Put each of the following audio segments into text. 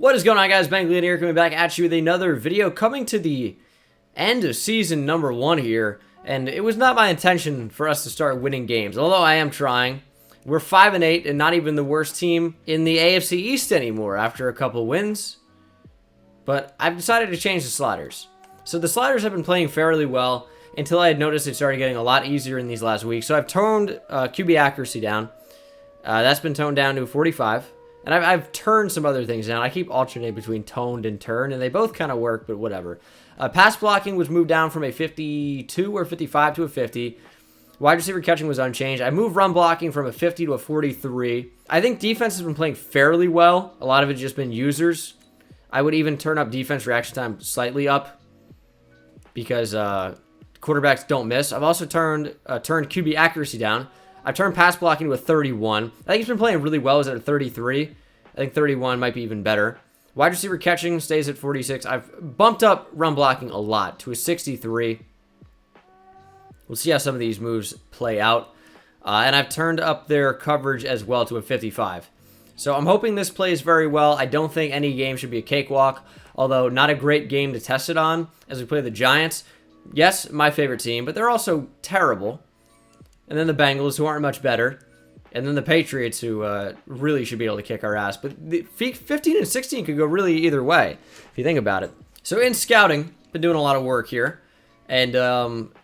What is going on, guys? Bengal King here, coming back at you with another video, coming to the end of season number 1 here. And it was not my intention for us to start winning games, although I am trying. We're 5-8 and not even the worst team in the AFC East anymore after a couple wins. But I've decided to change the sliders. So the sliders have been playing fairly well until I had noticed it started getting a lot easier in these last weeks. So I've toned QB accuracy down. That's been toned down to 45. And I've turned some other things down. I keep alternating between toned and turn, and they both kind of work, but whatever. Pass blocking was moved down from a 52 or 55 to a 50. Wide receiver catching was unchanged. I moved run blocking from a 50 to a 43. I think defense has been playing fairly well. A lot of it's just been users. I would even turn up defense reaction time slightly up because quarterbacks don't miss. I've also turned QB accuracy down. I've turned pass blocking to a 31. I think he's been playing really well. Is at a 33. I think 31 might be even better. Wide receiver catching stays at 46. I've bumped up run blocking a lot to a 63. We'll see how some of these moves play out. And I've turned up their coverage as well to a 55. So I'm hoping this plays very well. I don't think any game should be a cakewalk, although not a great game to test it on as we play the Giants. Yes, my favorite team, but they're also terrible. And then the Bengals, who aren't much better. And then the Patriots, who really should be able to kick our ass. But the 15 and 16 could go really either way, if you think about it. So in scouting, been doing a lot of work here. And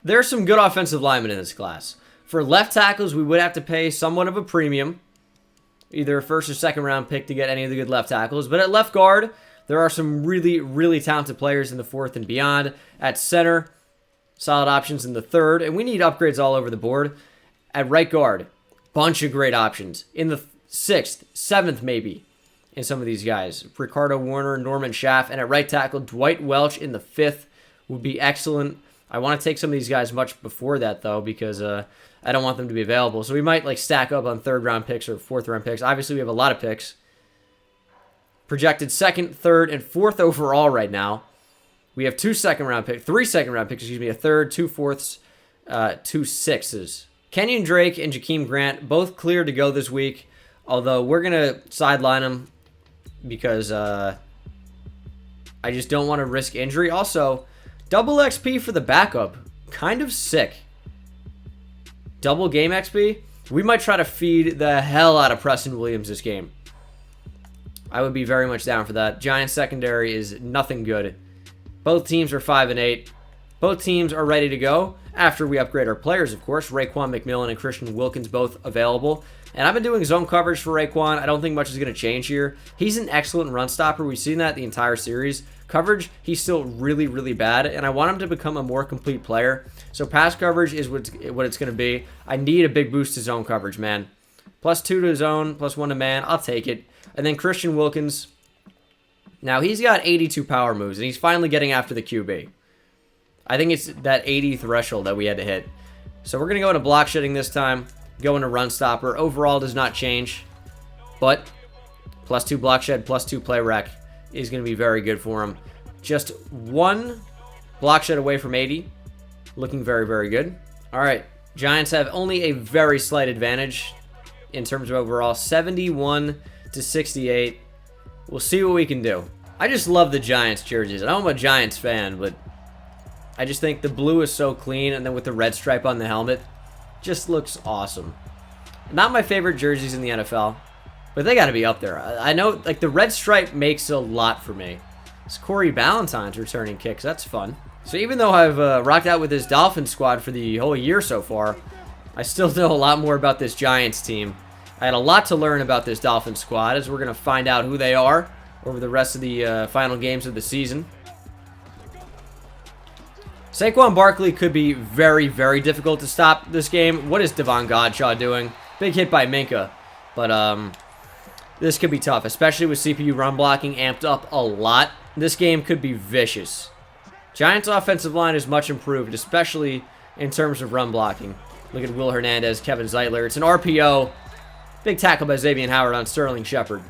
there's some good offensive linemen in this class. For left tackles, we would have to pay somewhat of a premium. Either a first or second round pick to get any of the good left tackles. But at left guard, there are some really, really talented players in the 4th and beyond. At center, solid options in the 3rd. And we need upgrades all over the board. At right guard, bunch of great options. In the 6th, 7th maybe, in some of these guys. Ricardo Warner, Norman Schaff. And at right tackle, Dwight Welch in the 5th would be excellent. I want to take some of these guys much before that, though, because I don't want them to be available. So we might like stack up on 3rd round picks or 4th round picks. Obviously, we have a lot of picks. Projected 2nd, 3rd, and 4th overall right now. We have 3 second round picks, a 3rd, 2 4ths, 2 6s. Kenyon Drake and Jakeem Grant both cleared to go this week, although we're going to sideline them because I just don't want to risk injury. Also, double XP for the backup. Kind of sick. Double game XP. We might try to feed the hell out of Preston Williams this game. I would be very much down for that. Giants secondary is nothing good. Both teams are 5-8. Both teams are ready to go after we upgrade our players, of course. Raekwon McMillan and Christian Wilkins both available. And I've been doing zone coverage for Raekwon. I don't think much is going to change here. He's an excellent run stopper. We've seen that the entire series. Coverage, he's still really, really bad. And I want him to become a more complete player. So pass coverage is what it's going to be. I need a big boost to zone coverage, man. +2 to zone, +1 to man. I'll take it. And then Christian Wilkins. Now, he's got 82 power moves, and he's finally getting after the QB. I think it's that 80 threshold that we had to hit. So we're going to go into block shedding this time. Go into run stopper. Overall does not change. But +2 block shed, +2 play rec is going to be very good for him. Just 1 block shed away from 80. Looking very, very good. All right. Giants have only a very slight advantage in terms of overall. 71 to 68. We'll see what we can do. I just love the Giants jerseys. I'm a Giants fan, but I just think the blue is so clean, and then with the red stripe on the helmet, just looks awesome. Not my favorite jerseys in the NFL, but they got to be up there. I know, like, the red stripe makes a lot for me. It's Corey Ballantyne's returning kicks. That's fun. So even though I've rocked out with this Dolphins squad for the whole year so far, I still know a lot more about this Giants team. I had a lot to learn about this Dolphins squad, as we're going to find out who they are over the rest of the final games of the season. Saquon Barkley could be very, very difficult to stop this game. What is Devon Godshaw doing? Big hit by Minka. But this could be tough, especially with CPU run blocking amped up a lot. This game could be vicious. Giants' offensive line is much improved, especially in terms of run blocking. Look at Will Hernandez, Kevin Zeitler. It's an RPO. Big tackle by Xavier Howard on Sterling Shepard.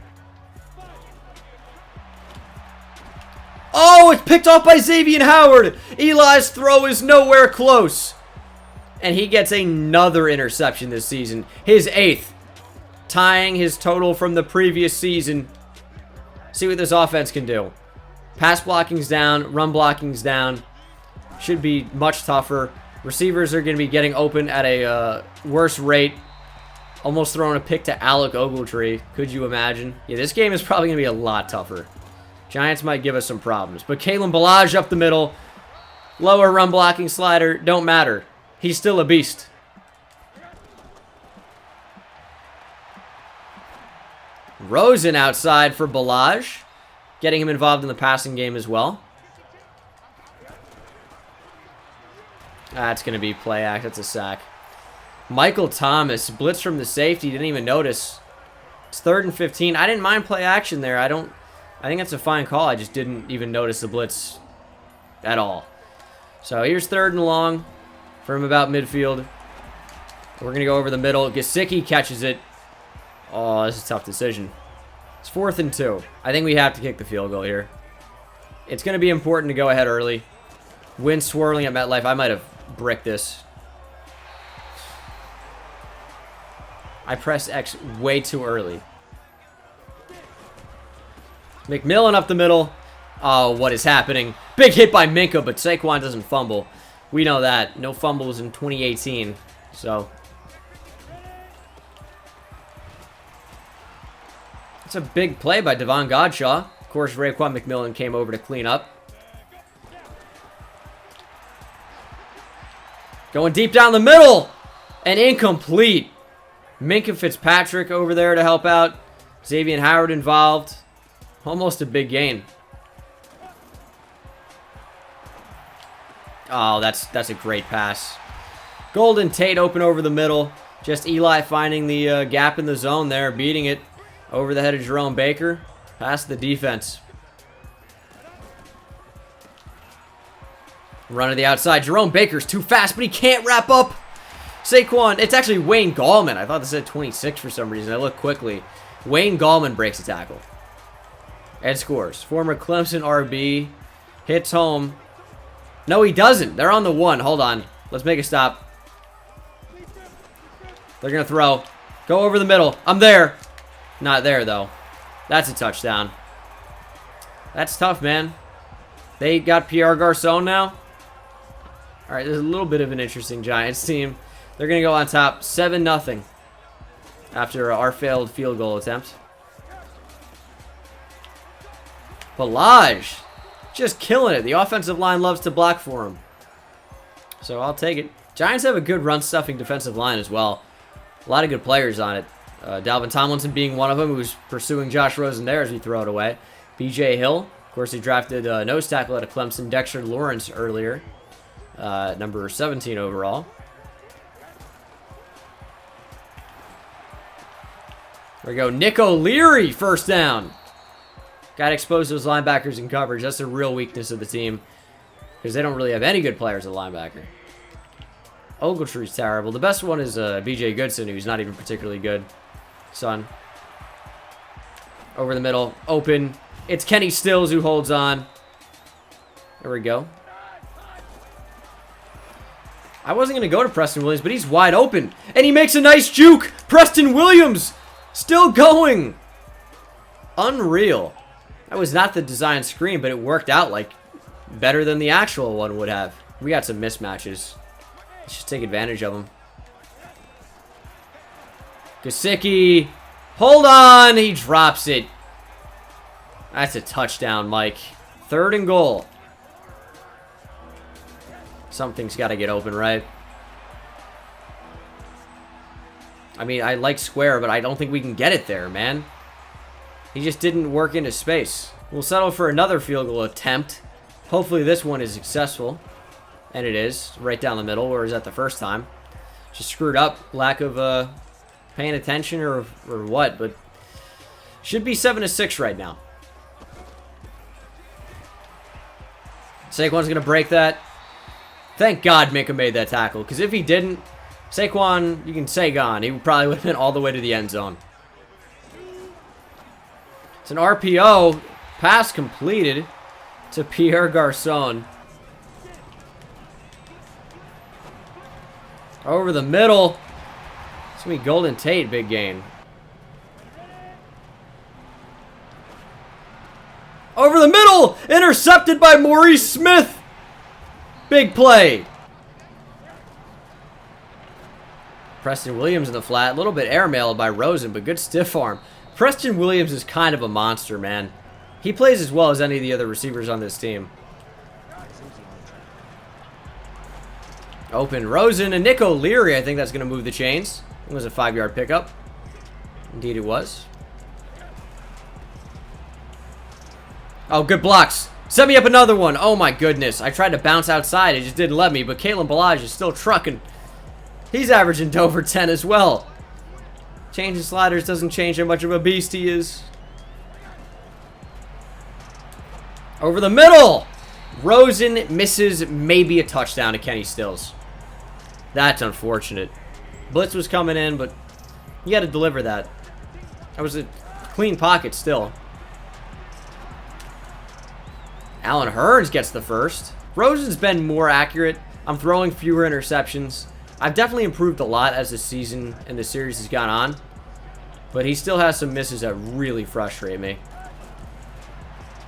Oh, it's picked off by Xavier Howard. Eli's throw is nowhere close. And he gets another interception this season. His 8th. Tying his total from the previous season. See what this offense can do. Pass blocking's down. Run blocking's down. Should be much tougher. Receivers are going to be getting open at a worse rate. Almost throwing a pick to Alec Ogletree. Could you imagine? Yeah, this game is probably going to be a lot tougher. Giants might give us some problems. But Kalen Ballage up the middle. Lower run blocking slider. Don't matter. He's still a beast. Rosen outside for Ballage. Getting him involved in the passing game as well. That's going to be play act. That's a sack. Michael Thomas, blitz from the safety, didn't even notice. It's 3rd and 15. I didn't mind play action there. I think that's a fine call. I just didn't even notice the blitz at all. So here's 3rd and long from about midfield. We're going to go over the middle. Gesicki catches it. Oh, this is a tough decision. It's 4th and 2. I think we have to kick the field goal here. It's going to be important to go ahead early. Wind swirling at MetLife. I might have bricked this. I pressed X way too early. McMillan up the middle. Oh, what is happening? Big hit by Minka, but Saquon doesn't fumble. We know that. No fumbles in 2018. So it's a big play by Devon Godshaw. Of course, Raekwon McMillan came over to clean up. Going deep down the middle. And incomplete. Minka Fitzpatrick over there to help out. Xavier Howard involved. Almost a big gain. Oh, that's a great pass. Golden Tate open over the middle. Just Eli finding the gap in the zone there. Beating it over the head of Jerome Baker. Past the defense. Run to the outside. Jerome Baker's too fast, but he can't wrap up. Saquon, it's actually Wayne Gallman. I thought this said 26 for some reason. I looked quickly. Wayne Gallman breaks a tackle. And scores. Former Clemson RB. Hits home. No, he doesn't. They're on the 1. Hold on. Let's make a stop. They're going to throw. Go over the middle. I'm there. Not there, though. That's a touchdown. That's tough, man. They got Pierre Garçon now. All right, there's a little bit of an interesting Giants team. They're going to go on top 7-0 after our failed field goal attempt. Ballage just killing it. The offensive line loves to block for him. So I'll take it. Giants have a good run-stuffing defensive line as well. A lot of good players on it. Dalvin Tomlinson being one of them, who's pursuing Josh Rosen there as we throw it away. B.J. Hill, of course, he drafted nose tackle out of Clemson. Dexter Lawrence earlier. Number 17 overall. There we go. Nick O'Leary, first down. Got exposed those linebackers in coverage. That's a real weakness of the team. Because they don't really have any good players at linebacker. Ogletree's terrible. The best one is B.J. Goodson, who's not even particularly good. Son. Over the middle. Open. It's Kenny Stills who holds on. There we go. I wasn't going to go to Preston Williams, but he's wide open. And he makes a nice juke. Preston Williams still going. Unreal. That was not the design screen, but it worked out like better than the actual one would have. We got some mismatches. Let's just take advantage of them. Gesicki. Hold on. He drops it. That's a touchdown, Mike. 3rd and goal. Something's got to get open, right? I mean, I like square, but I don't think we can get it there, man. He just didn't work into space. We'll settle for another field goal attempt. Hopefully this one is successful. And it is. Right down the middle, whereas at the first time. Just screwed up. Lack of paying attention or what, but should be 7-6 right now. Saquon's going to break that. Thank God Minka made that tackle, because if he didn't, Saquon, you can say gone. He probably would have been all the way to the end zone. It's an RPO. Pass completed to Pierre Garçon. Over the middle. It's going to be Golden Tate, big gain. Over the middle. Intercepted by Maurice Smith. Big play. Preston Williams in the flat. A little bit airmailed by Rosen, but good stiff arm. Preston Williams is kind of a monster, man. He plays as well as any of the other receivers on this team. Open Rosen and Nick O'Leary. I think that's going to move the chains. It was a 5-yard pickup. Indeed it was. Oh, good blocks. Set me up another one. Oh my goodness. I tried to bounce outside. It just didn't let me. But Kalen Ballage is still trucking. He's averaging over 10 as well. Changing sliders doesn't change how much of a beast he is. Over the middle. Rosen misses maybe a touchdown to Kenny Stills. That's unfortunate. Blitz was coming in, but you had to deliver that. That was a clean pocket still. Allen Hurns gets the first. Rosen's been more accurate. I'm throwing fewer interceptions. I've definitely improved a lot as the season and the series has gone on. But he still has some misses that really frustrate me.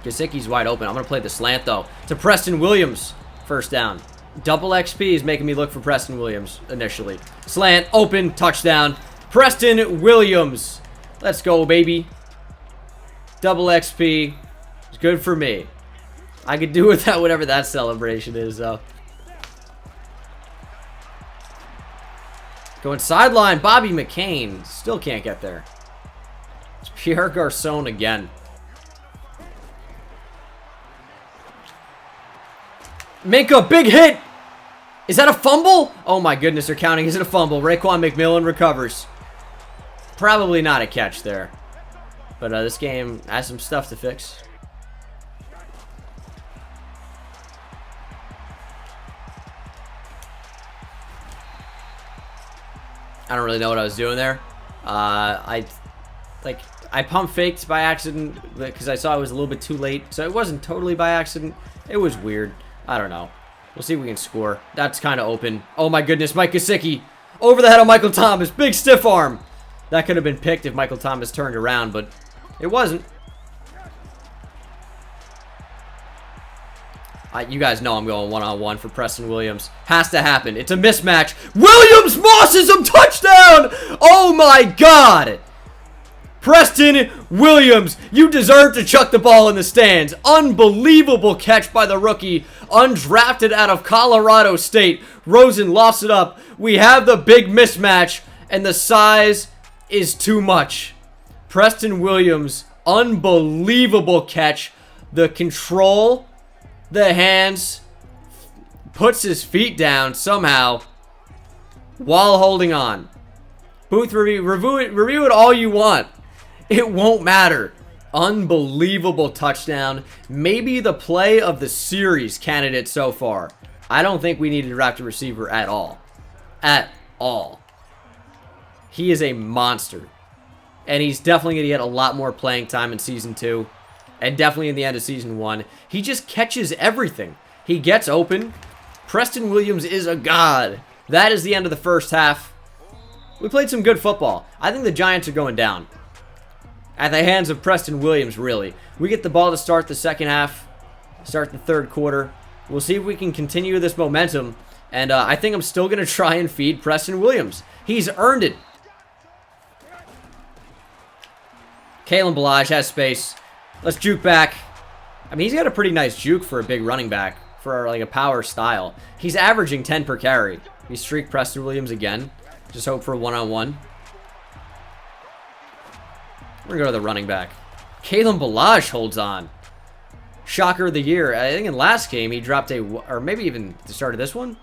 Gesicki's wide open. I'm going to play the slant, though, to Preston Williams. First down. Double XP is making me look for Preston Williams initially. Slant, open, touchdown. Preston Williams. Let's go, baby. Double XP. It's good for me. I could do without whatever that celebration is, though. Going sideline, Bobby McCain. Still can't get there. It's Pierre Garçon again. Minka, big hit. Is that a fumble? Oh my goodness, they're counting. Is it a fumble? Raekwon McMillan recovers. Probably not a catch there. But this game has some stuff to fix. I don't really know what I was doing there. I pump faked by accident because I saw it was a little bit too late. So it wasn't totally by accident. It was weird. I don't know. We'll see if we can score. That's kind of open. Oh my goodness, Mike Gesicki. Over the head of Michael Thomas. Big stiff arm. That could have been picked if Michael Thomas turned around, but it wasn't. You guys know I'm going one-on-one for Preston Williams. Has to happen. It's a mismatch. Williams mosses him. Touchdown! Oh my God! Preston Williams, you deserve to chuck the ball in the stands. Unbelievable catch by the rookie. Undrafted out of Colorado State. Rosen lofts it up. We have the big mismatch, and the size is too much. Preston Williams, unbelievable catch. The control, the hands, puts his feet down somehow while holding on. Booth review it all you want. It won't matter. Unbelievable touchdown. Maybe the play of the series candidate so far. I don't think we need to draft a receiver at all. At all. He is a monster. And he's definitely going to get a lot more playing time in Season 2. And definitely in the end of Season 1. He just catches everything. He gets open. Preston Williams is a god. That is the end of the first half. We played some good football. I think the Giants are going down. At the hands of Preston Williams, really. We get the ball to start the second half. Start the third quarter. We'll see if we can continue this momentum. And I think I'm still going to try and feed Preston Williams. He's earned it. Kalen Ballage has space. Let's juke back. I mean, he's got a pretty nice juke for a big running back. For like a power style. He's averaging 10 per carry. We streak Preston Williams again. Just hope for a one-on-one. We're going to go to the running back. Kalen Ballage holds on. Shocker of the year. I think in last game he dropped a... Or maybe even the start of this one?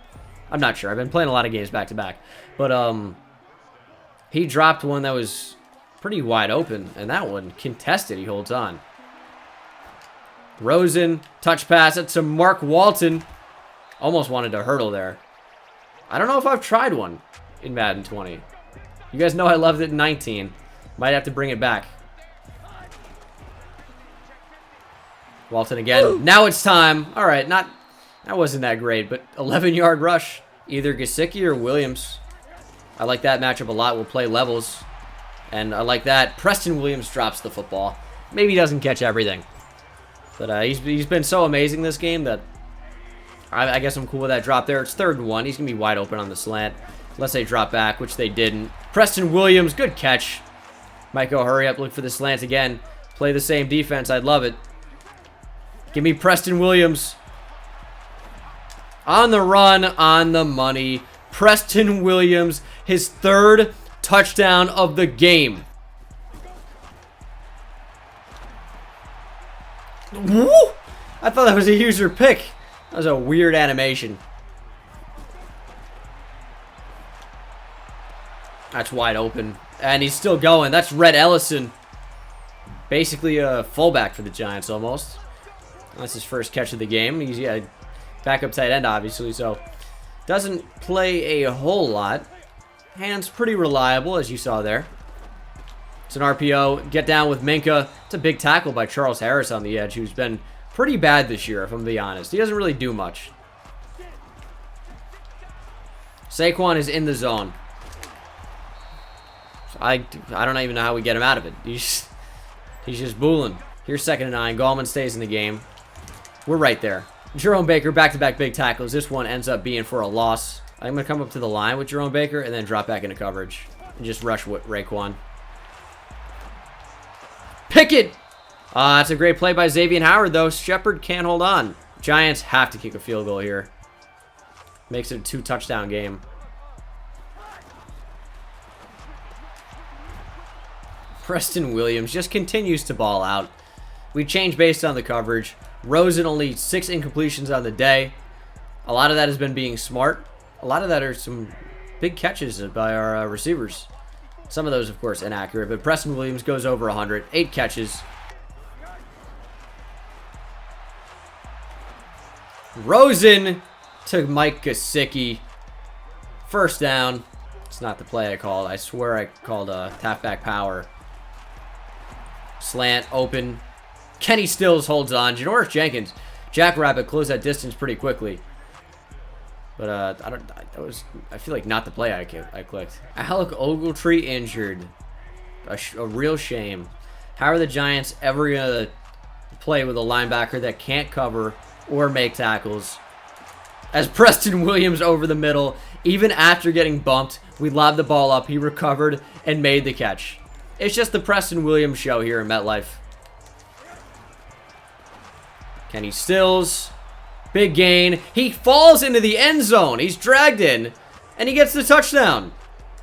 I'm not sure. I've been playing a lot of games back-to-back. But he dropped one that was pretty wide open. And that one, contested, he holds on. Rosen, touch pass. That's to Mark Walton. Almost wanted to hurdle there. I don't know if I've tried one in Madden 20. You guys know I loved it in 19. Might have to bring it back. Walton again. Ooh. Now it's time. All right, that wasn't that great, but 11-yard rush. Either Gesicki or Williams. I like that matchup a lot. We'll play levels. And I like that. Preston Williams drops the football. Maybe he doesn't catch everything. But he's been so amazing this game that I guess I'm cool with that drop there. It's 3rd and 1. He's going to be wide open on the slant. Unless they drop back, which they didn't. Preston Williams, good catch. Might go hurry up, look for the slant again. Play the same defense. I'd love it. Give me Preston Williams. On the run, on the money. Preston Williams, his 3rd touchdown of the game. Woo! I thought that was a user pick. That was a weird animation. That's wide open. And he's still going. That's Red Ellison. Basically a fullback for the Giants almost. That's his first catch of the game. He's backup tight end, obviously, so doesn't play a whole lot. Hands pretty reliable, as you saw there. It's an RPO. Get down with Minka. It's a big tackle by Charles Harris on the edge, who's been pretty bad this year, if I'm being honest. He doesn't really do much. Saquon is in the zone. I don't even know how we get him out of it. He's just booling. Here's 2nd and 9. Gallman stays in the game. We're right there. Jerome Baker, back-to-back big tackles. This one ends up being for a loss. I'm going to come up to the line with Jerome Baker and then drop back into coverage. And just rush with Raekwon. Pickett! That's a great play by Xavier Howard, though. Shepard can't hold on. Giants have to kick a field goal here. Makes it a 2-touchdown game. Preston Williams just continues to ball out. We change based on the coverage. Rosen only 6 incompletions on the day. A lot of that has been being smart. A lot of that are some big catches by our receivers. Some of those, of course, inaccurate. But Preston Williams goes over 100. 8 catches. Rosen to Mike Gesicki. First down. It's not the play I called. I swear I called a halfback power. Slant, open. Kenny Stills holds on. Janoris Jenkins, Jackrabbit closed that distance pretty quickly. But I feel like not the play I clicked. Alec Ogletree injured. A real shame. How are the Giants ever going to play with a linebacker that can't cover or make tackles? As Preston Williams over the middle, even after getting bumped, we lobbed the ball up. He recovered and made the catch. It's just the Preston Williams show here in MetLife. Kenny Stills. Big gain. He falls into the end zone. He's dragged in. And he gets the touchdown.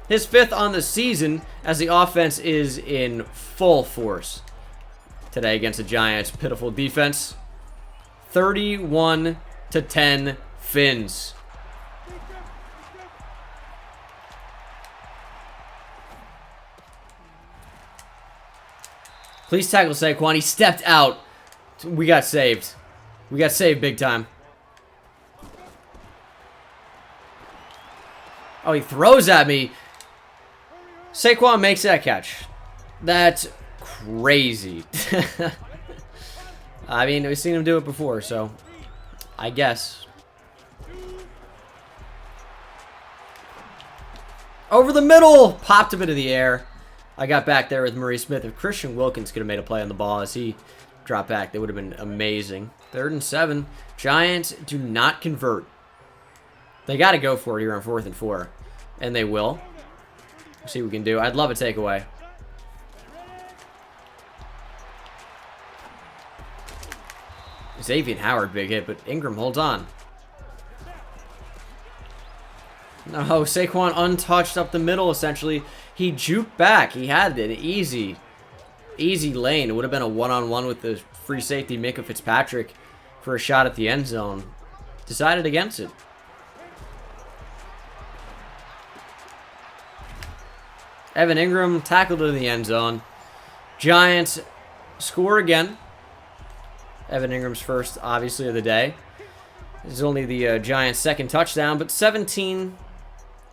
His 5th on the season as the offense is in full force today against the Giants' pitiful defense. 31-10 Fins. Please tackle Saquon. He stepped out. We got saved. We got saved big time. Oh, he throws at me. Saquon makes that catch. That's crazy. I mean, we've seen him do it before, so I guess. Over the middle. Popped him into the air. I got back there with Murray Smith. If Christian Wilkins could have made a play on the ball as he dropped back, that would have been amazing. 3rd and 7. Giants do not convert. They got to go for it here on 4th and 4. And they will. Let's see what we can do. I'd love a takeaway. Xavier Howard, big hit, but Ingram holds on. No, Saquon untouched up the middle, essentially. He juked back. He had an easy lane. It would have been a one-on-one with the free safety, Minka Fitzpatrick, for a shot at the end zone. Decided against it. Evan Ingram tackled in the end zone. Giants score again. Evan Ingram's first, obviously, of the day. This is only the Giants' 2nd touchdown, but 17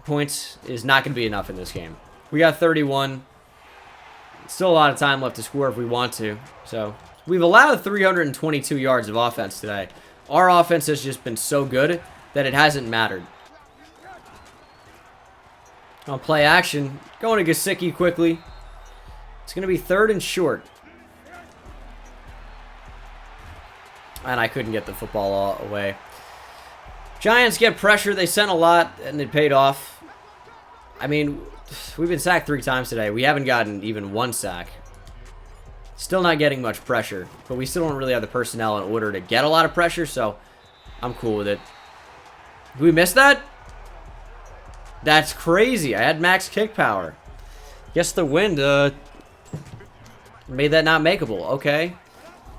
points is not going to be enough in this game. We got 31. Still a lot of time left to score if we want to. So we've allowed 322 yards of offense today. Our offense has just been so good that it hasn't mattered. On play action, going to Gesicki quickly. It's going to be 3rd and short. And I couldn't get the football all away. Giants get pressure. They sent a lot, and it paid off. I mean, we've been sacked 3 times today. We haven't gotten even 1 sack. Still not getting much pressure, but we still don't really have the personnel in order to get a lot of pressure, so I'm cool with it. Did we miss that? That's crazy. I had max kick power. Guess the wind made that not makeable. Okay.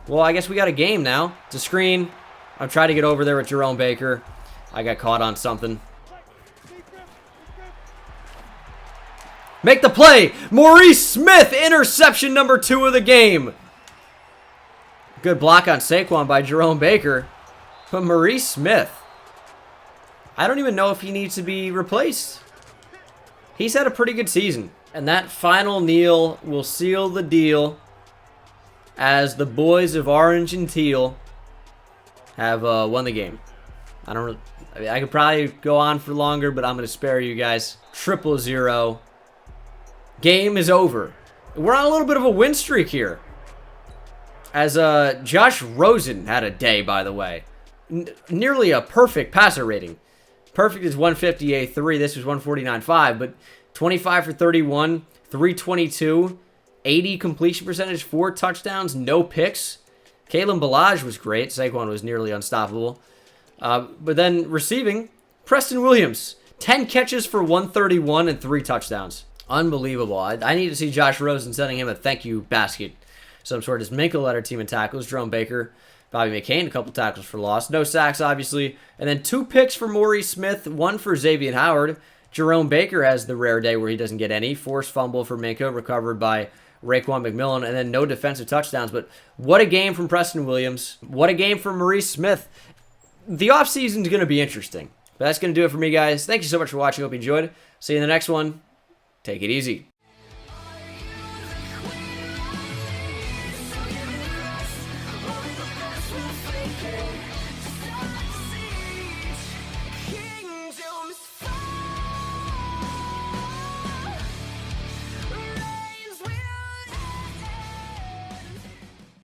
Well, I guess we got a game now. It's a screen. I'm trying to get over there with Jerome Baker. I got caught on something. Make the play. Maurice Smith, interception number 2 of the game. Good block on Saquon by Jerome Baker. But Maurice Smith, I don't even know if he needs to be replaced. He's had a pretty good season. And that final kneel will seal the deal as the boys of orange and teal have won the game. I mean, I could probably go on for longer, but I'm going to spare you guys. 0-0. Game is over. We're on a little bit of a win streak here. As Josh Rosen had a day, by the way. Nearly a perfect passer rating. Perfect is 158.3. This was 149.5, but 25 for 31, 322, 80 completion percentage, 4 touchdowns, no picks. Kalen Ballage was great. Saquon was nearly unstoppable. But then receiving, Preston Williams, 10 catches for 131 and 3 touchdowns. Unbelievable. I need to see Josh Rosen sending him a thank you basket. Some sort. As Minka led our team in tackles. Jerome Baker, Bobby McCain, a couple tackles for loss. No sacks, obviously. And then 2 picks for Maurice Smith, 1 for Xavier Howard. Jerome Baker has the rare day where he doesn't get any. Forced fumble for Minka, recovered by Raekwon McMillan, and then no defensive touchdowns. But what a game from Preston Williams. What a game from Maurice Smith. The offseason is going to be interesting. But that's going to do it for me, guys. Thank you so much for watching. Hope you enjoyed. See you in the next one. Take it easy. We'll